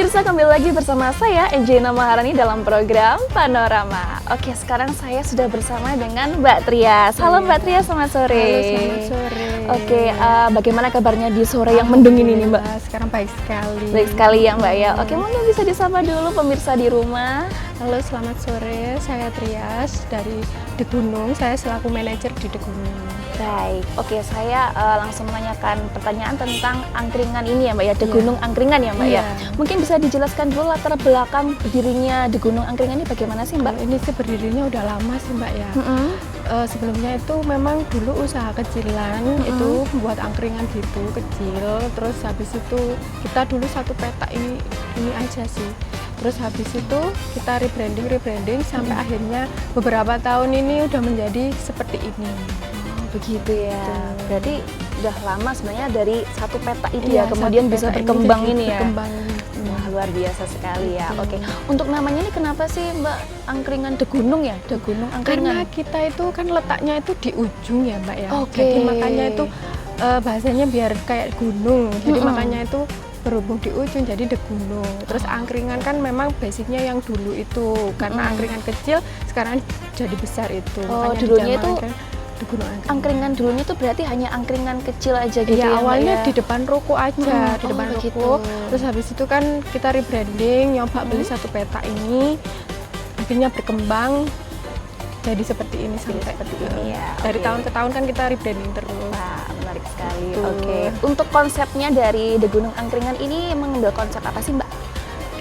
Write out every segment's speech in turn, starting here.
Pemirsa, kembali lagi bersama saya Enjina Maharani dalam program Panorama. Oke, sekarang saya sudah bersama dengan Mbak Trias. Halo Mbak Trias, selamat sore. Halo, selamat sore. Oke, bagaimana kabarnya di sore yang mendung ini nih Mbak? Sekarang baik sekali. Baik sekali ya Mbak ya. Oke, mungkin bisa disapa dulu pemirsa di rumah. Halo, selamat sore. Saya Trias dari The Gunung. Saya selaku manajer di The Gunung. Baik, oke, saya langsung menanyakan pertanyaan tentang angkringan ini ya Mbak ya, The Gunung Angkringan ya Mbak ya. Mungkin bisa dijelaskan dulu latar belakang berdirinya The Gunung Angkringan ini bagaimana sih Mbak? Ini sih berdirinya udah lama sih Mbak ya. Sebelumnya itu memang dulu usaha kecilan, itu buat angkringan gitu, kecil. Terus habis itu kita dulu satu petak ini aja sih. Terus habis itu kita rebranding sampai akhirnya beberapa tahun ini udah menjadi seperti ini. Begitu ya. Berarti udah lama sebenarnya dari satu peta ini Iya, ya, kemudian bisa berkembang ini ya. Berkembang. Wah, luar biasa sekali ya. Oke, untuk namanya ini kenapa sih Mbak Angkringan The Gunung ya? The Gunung Angkringan. Karena kita itu kan letaknya itu di ujung ya Mbak ya. Oke. Jadi makanya itu bahasanya biar kayak gunung. Jadi makanya itu berhubung di ujung jadi The Gunung. Terus angkringan kan memang basicnya yang dulu itu karena angkringan kecil sekarang jadi besar itu. Oh, makanya dulunya itu The Gunung angkringan dulunya itu berarti hanya angkringan kecil aja gitu ya, ya awalnya Mbak, ya? di depan ruko aja, di depan begitu. ruko. Terus habis itu kan kita rebranding, nyoba beli satu peta ini, akhirnya berkembang jadi seperti ini sampai seperti ini ya. Dari Oke. tahun ke tahun kan kita rebranding terus. Wah, menarik sekali. Tuh. Oke. Untuk konsepnya dari The Gunung Angkringan ini mengambil konsep apa sih Mbak?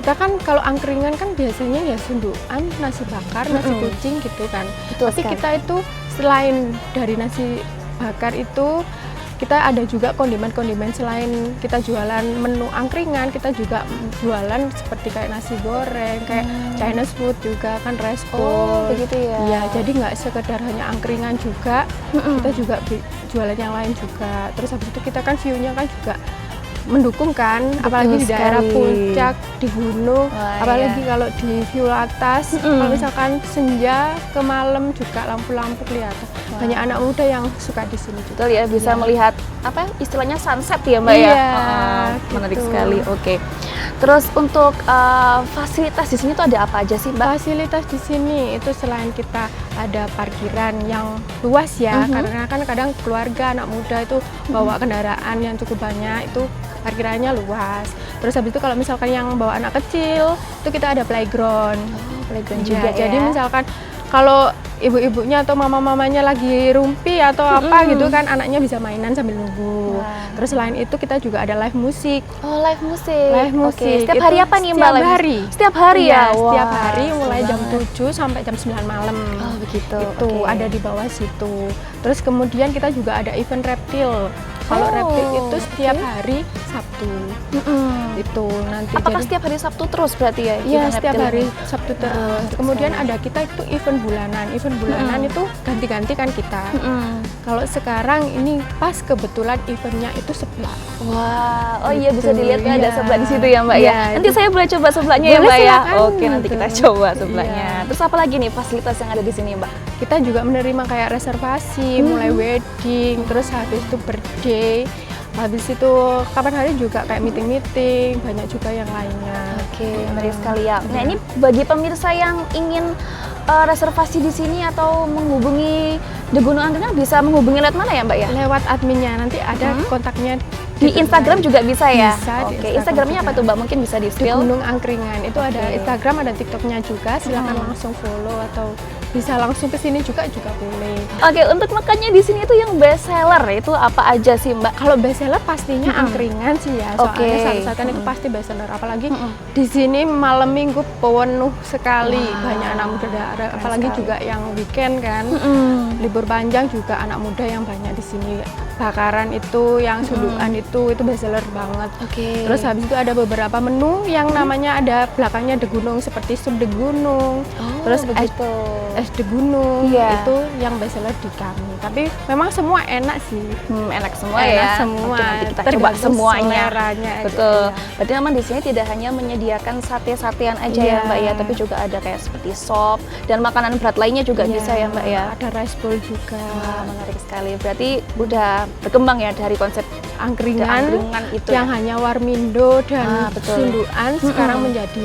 Kita kan kalau angkringan kan biasanya ya sundukan, nasi bakar, nasi kucing gitu kan. Betul Tapi sekali. kita itu selain dari nasi bakar itu kita ada juga kondimen-kondimen selain kita jualan menu angkringan, kita juga jualan seperti kayak nasi goreng, kayak Chinese food juga kan, rice bowl. begitu ya. Iya, jadi nggak sekedar hanya angkringan juga, kita juga jualan yang lain juga. Terus habis itu kita kan view-nya kan juga mendukung kan, apalagi di daerah sekali. puncak, di gunung, Wah, apalagi iya. kalau di view atas, kalau misalkan senja ke malam juga lampu-lampu kelihatan. Banyak anak muda yang suka di sini juga. Betul ya, bisa melihat apa istilahnya sunset ya Mbak ya. Iya, Menarik gitu. sekali. Oke. Terus untuk fasilitas di sini tuh ada apa aja sih Mbak? Fasilitas di sini itu selain kita ada parkiran yang luas ya, karena kan kadang keluarga anak muda itu bawa kendaraan yang cukup banyak, itu parkirannya luas. Terus habis itu kalau misalkan yang bawa anak kecil, itu kita ada playground. Playground Iya, juga ya. jadi misalkan kalau ibu-ibunya atau mama-mamanya lagi rumpi atau apa gitu kan, anaknya bisa mainan sambil nunggu. Wah. Terus selain itu kita juga ada live musik. Oh, live musik. Live musik. Oke. Setiap Itu hari apa nih Mbak? setiap live hari. musik? Setiap hari Iya, ya. setiap Wah, hari mulai seru jam banget. 7 sampai jam 9 malam. Oh, begitu. Itu Oke. ada di bawah situ. Terus kemudian kita juga ada event reptil. Kalau Oh, reptil itu setiap oke. hari Sabtu. Itu nanti Apakah jadi setiap hari Sabtu terus berarti ya? iya, event setiap reptil hari ini? Sabtu terus. betul Kemudian sekali. ada kita itu event bulanan. Event bulanan itu ganti-ganti kan kita. Kalau sekarang ini pas kebetulan eventnya itu sebelah. Wah, oh iya Gitu, bisa dilihat kan ada iya. sebelah di situ ya Mbak ya. Iya, Nanti itu. saya boleh coba sebelahnya ya Boleh, Mbak ya. silakan. Oke, nanti kita Gitu. coba sebelahnya. Iya. Terus apa lagi nih fasilitas yang ada di sini Mbak? Kita juga menerima kayak reservasi, mulai wedding, terus habis itu birthday, habis itu kapan hari juga kayak meeting-meeting, banyak juga yang lainnya. Oke, menarik sekali ya. Nah, ini bagi pemirsa yang ingin reservasi di sini atau menghubungi The Gunung Angkringan bisa menghubungi lewat mana ya Mbak ya? Lewat adminnya nanti ada kontaknya Di Instagram juga bisa ya? Bisa, di Oke, Instagram Instagramnya apa juga. tuh Mbak? Mungkin bisa di The spill. Gunung Angkringan itu ada Oke. Instagram, ada TikToknya juga. Silakan langsung follow atau bisa langsung ke sini juga boleh. Oke, untuk makannya di sini itu yang best seller itu apa aja sih Mbak? Kalau bestseller pastinya angkringan sih ya. Oke. Soalnya sate-satean itu pasti bestseller. Apalagi di sini malam minggu penuh sekali, banyak anak muda. Apalagi sekali. juga yang weekend kan, libur panjang juga anak muda yang banyak di sini. Bakaran itu, yang sundukan itu bestseller banget. Oke. Terus habis itu ada beberapa menu yang namanya ada belakangnya The Gunung, seperti sup The Gunung, terus begitu. es The Gunung, Iya. itu yang bestseller di kami. Tapi memang semua enak sih. Enak semua Enak ya. semua. Oke, nanti kita coba Tergantung semuanya. seleranya aja, Betul. ya. Berarti memang di sini tidak hanya menyediakan sate-satean aja ya Iya. Mbak ya, tapi juga ada kayak seperti sop dan makanan berat lainnya juga Iya, bisa ya Mbak ya. Ada rice bowl juga. Wah, menarik sekali. Berarti udah berkembang ya dari konsep angkringan itu yang ya. hanya warmindo dan Betul. sunduan sekarang menjadi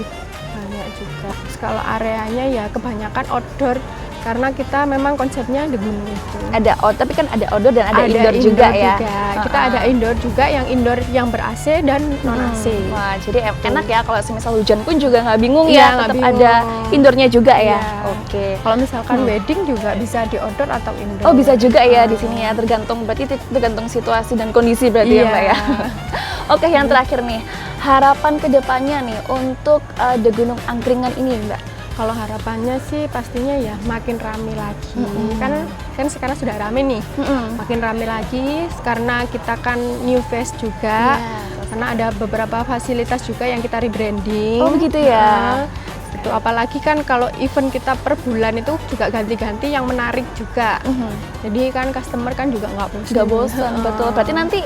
banyak juga. Terus kalau areanya ya kebanyakan outdoor karena kita memang konsepnya di gunung itu. Tapi kan ada outdoor dan ada indoor juga ya. Kita ada indoor juga, yang ber-AC dan non AC. Wah, jadi enak ya kalau semisal hujan pun juga nggak bingung Iya, ya, nggak tetap bingung. ada indoornya juga ya. Iya. Oke. Kalau misalkan wedding juga bisa di outdoor atau indoor. Oh, bisa juga ya di sini ya, berarti tergantung situasi dan kondisi berarti ya, Mbak ya. Oke, yang terakhir nih, harapan kedepannya nih untuk The Gunung Angkringan ini, Mbak. Kalau harapannya sih pastinya ya makin rame lagi. Kan sekarang sudah rame nih. Makin rame lagi karena kita kan new face juga. Karena ada beberapa fasilitas juga yang kita rebranding. Oh, begitu ya. Itu apalagi kan kalau event kita per bulan itu juga ganti-ganti yang menarik juga. Jadi kan customer kan juga nggak bosan. Nggak bosan, betul. Berarti nanti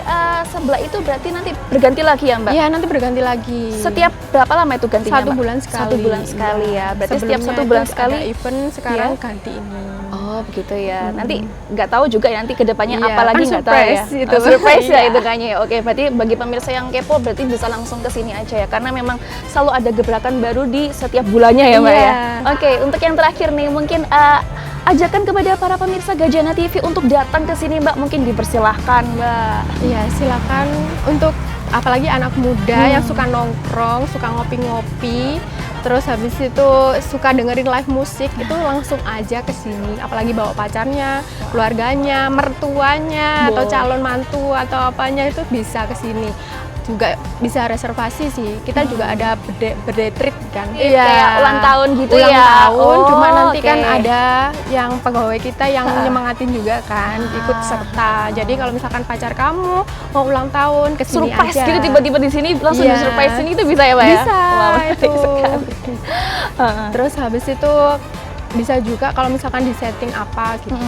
sebelah itu berarti nanti berganti lagi ya, Mbak? Iya, nanti berganti lagi. Setiap berapa lama itu gantinya, Mbak? 1 bulan sekali. 1 bulan sekali ya. Berarti Sebelumnya setiap 1 bulan itu sekali ada event, sekarang ganti ini. Oh, begitu ya. Nanti nggak tahu juga ya nanti kedepannya Iya, apa lagi kan nggak tahu ya. surprise itu. Surprise ya Iya. itu kayaknya ya. Oke, berarti bagi pemirsa yang kepo berarti bisa langsung ke sini aja ya. Karena memang selalu ada gebrakan baru di setiap bulannya ya, Mbak ya. Iya. Oke, untuk yang terakhir nih mungkin ajakan kepada para pemirsa Gajana TV untuk datang ke sini, Mbak. Mungkin dipersilahkan, Mbak. Iya, silakan untuk apalagi anak muda yang suka nongkrong, suka ngopi-ngopi, terus habis itu suka dengerin live musik, itu langsung aja ke sini. Apalagi bawa pacarnya, keluarganya, mertuanya, atau calon mantu atau apanya itu bisa ke sini. Juga bisa reservasi sih. Kita juga ada birthday treat kan. Iya, kayak ulang tahun gitu ulang ya. tahun, cuma nanti oke. kan ada yang pegawai kita yang nyemangatin juga kan, ikut serta. Jadi kalau misalkan pacar kamu mau ulang tahun ke sini surprise aja. gitu tiba-tiba di sini langsung Iya. di surprise ini itu bisa ya, Mbak ya? Bisa, Wah, menarik itu. sekali. Terus habis itu bisa juga kalau misalkan di setting apa gitu.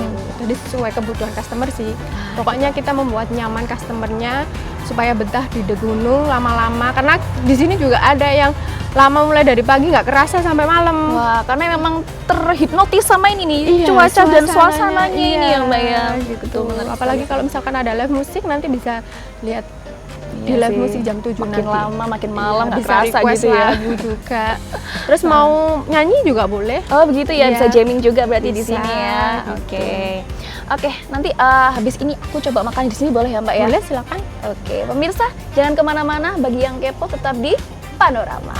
Jadi sesuai kebutuhan customer sih. Pokoknya kita membuat nyaman customernya supaya betah di The Gunung lama-lama. Karena di sini juga ada yang lama mulai dari pagi nggak kerasa sampai malam. Wah, karena memang terhipnotis sama ini nih, Iya, cuaca dan suasananya, suasananya ini ya, Mbak ya. Gitu. Betul, menarik Apalagi sekali. kalau misalkan ada live musik nanti bisa lihat di Iya live sih. musik jam 7 makin nanti. lama makin malam nggak bisa kerasa request gitu ya. lagu juga. Terus mau nyanyi juga boleh. Oh begitu ya, Iya. bisa jamming juga berarti di Bisa, sini ya. gitu. Oke, nanti habis ini aku coba makan di sini boleh ya, Mbak ya? Boleh, silakan. Oke, pemirsa jangan kemana-mana. Bagi yang kepo tetap di Panorama.